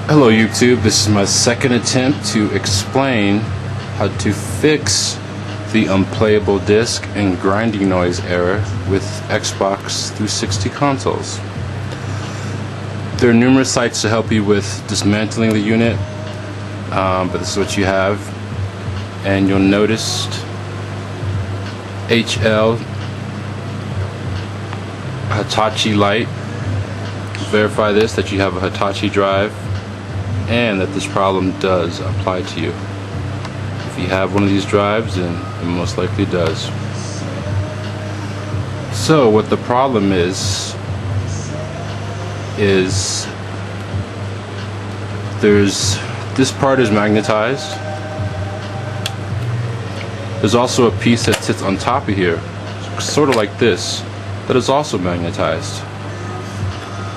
Hello YouTube, this is my second attempt to explain how to fix the unplayable disc and grinding noise error with Xbox 360 consoles. There are numerous sites to help you with dismantling the unit, but this is what you have, and you'll notice HL Hitachi light. Verify this, that you have a Hitachi drive and that this problem does apply to you. If you have one of these drives, then it most likely does. So what the problem is this part is magnetized. There's also a piece that sits on top of here, sort of like this, that is also magnetized.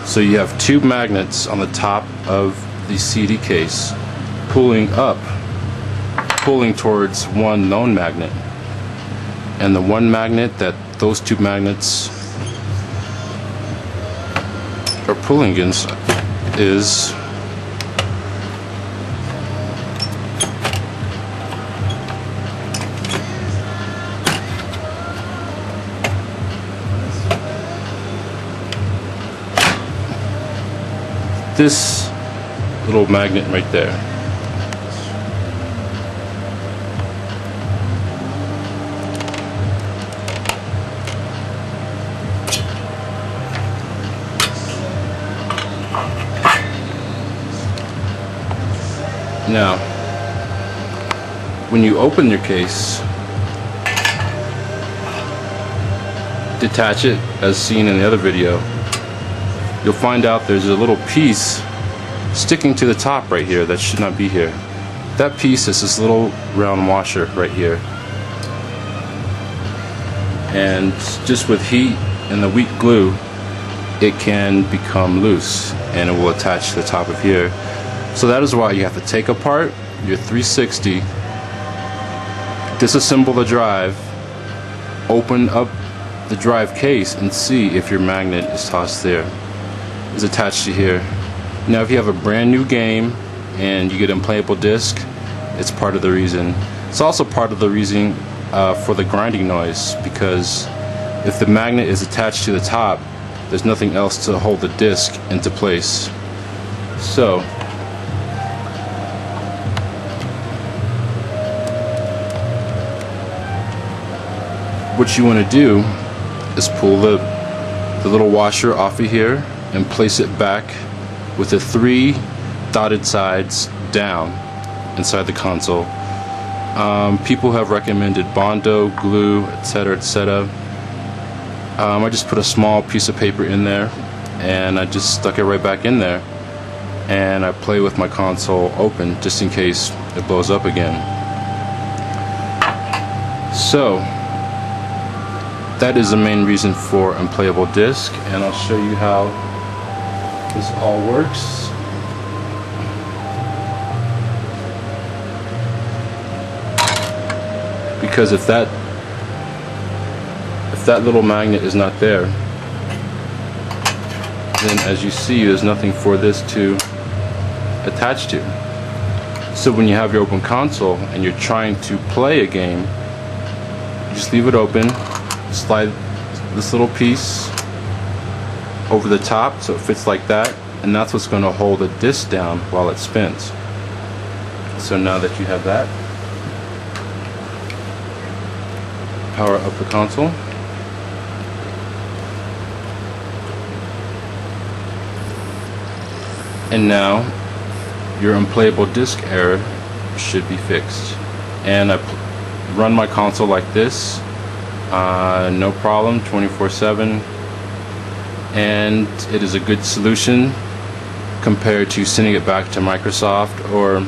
So you have two magnets on the top of the CD case pulling towards one lone magnet, and the one magnet that those two magnets are pulling against is this little magnet right there. Now, when you open your case, detach it as seen in the other video, you'll find out there's a little piece sticking to the top right here that should not be here. That piece is this little round washer right here, and just with heat and the weak glue it can become loose and it will attach to the top of here. So that is why you have to take apart your 360, disassemble the drive, open up the drive case and see if your magnet is tossed there, is attached to here. Now if you have a brand new game and you get an unplayable disc, it's part of the reason. It's also part of the reason for the grinding noise, because if the magnet is attached to the top, there's nothing else to hold the disc into place. So what you want to do is pull the little washer off of here and place it back with the three dotted sides down inside the console. People have recommended Bondo, glue, etc., etc. I just put a small piece of paper in there and I just stuck it right back in there, and I play with my console open just in case it blows up again. So that is the main reason for unplayable disc, and I'll show you how this all works. Because if that little magnet is not there, then as you see there's nothing for this to attach to. So when you have your open console and you're trying to play a game, you just leave it open, slide this little piece over the top so it fits like that, and that's what's going to hold the disc down while it spins. So now that you have that, power up the console, and now your unplayable disc error should be fixed. And I run my console like this, no problem, 24/7, and it is a good solution compared to sending it back to Microsoft or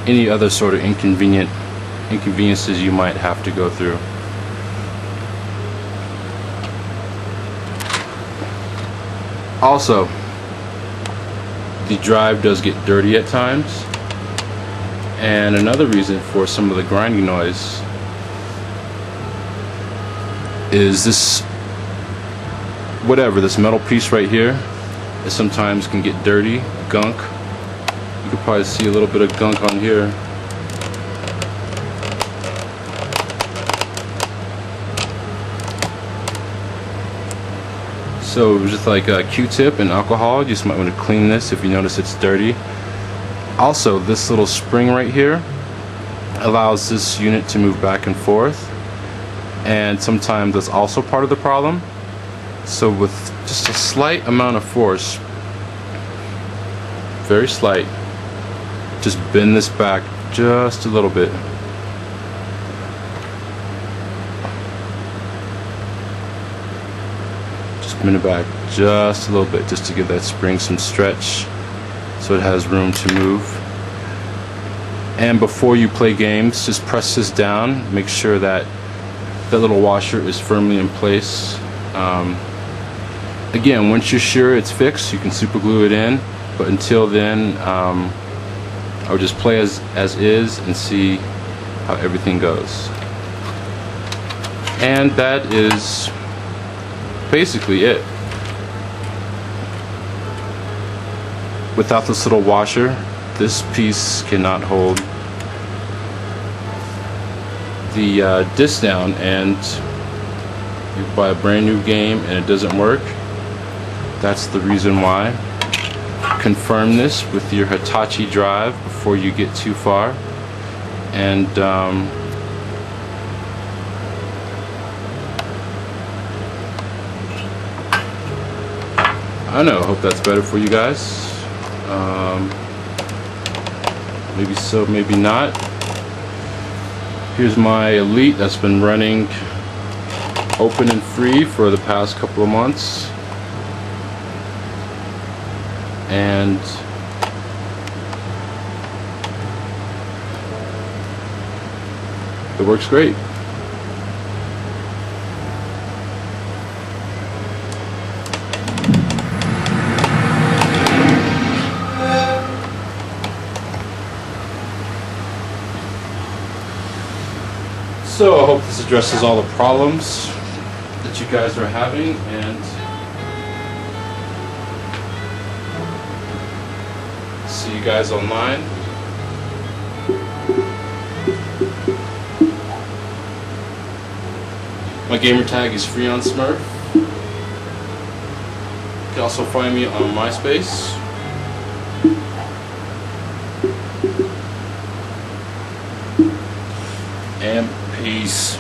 any other sort of inconveniences you might have to go through. Also, the drive does get dirty at times, and another reason for some of the grinding noise is this this metal piece right here, it sometimes can get dirty, gunk, can probably see a little bit of gunk on here. So just like a Q-tip and alcohol, you just might want to clean this if you notice it's dirty. Also, this little spring right here allows this unit to move back and forth, and sometimes that's also part of the problem. So with just a slight amount of force, very slight, just bend this back just a little bit. Bend it back just a little bit, just to give that spring some stretch so it has room to move. And before you play games, just press this down, make sure that that little washer is firmly in place. Again, once you're sure it's fixed, you can super glue it in, but until then I would just play as is and see how everything goes. And that is basically it. Without this little washer, this piece cannot hold the disc down, and you buy a brand new game and it doesn't work. That's the reason why. Confirm this with your Hitachi drive before you get too far, and I don't know, hope that's better for you guys. Maybe so, maybe not. Here's my Elite that's been running open and free for the past couple of months. And it works great. So I hope this addresses all the problems that you guys are having, and see you guys online. My gamer tag is FreeOnSmurf. You can also find me on MySpace. And peace.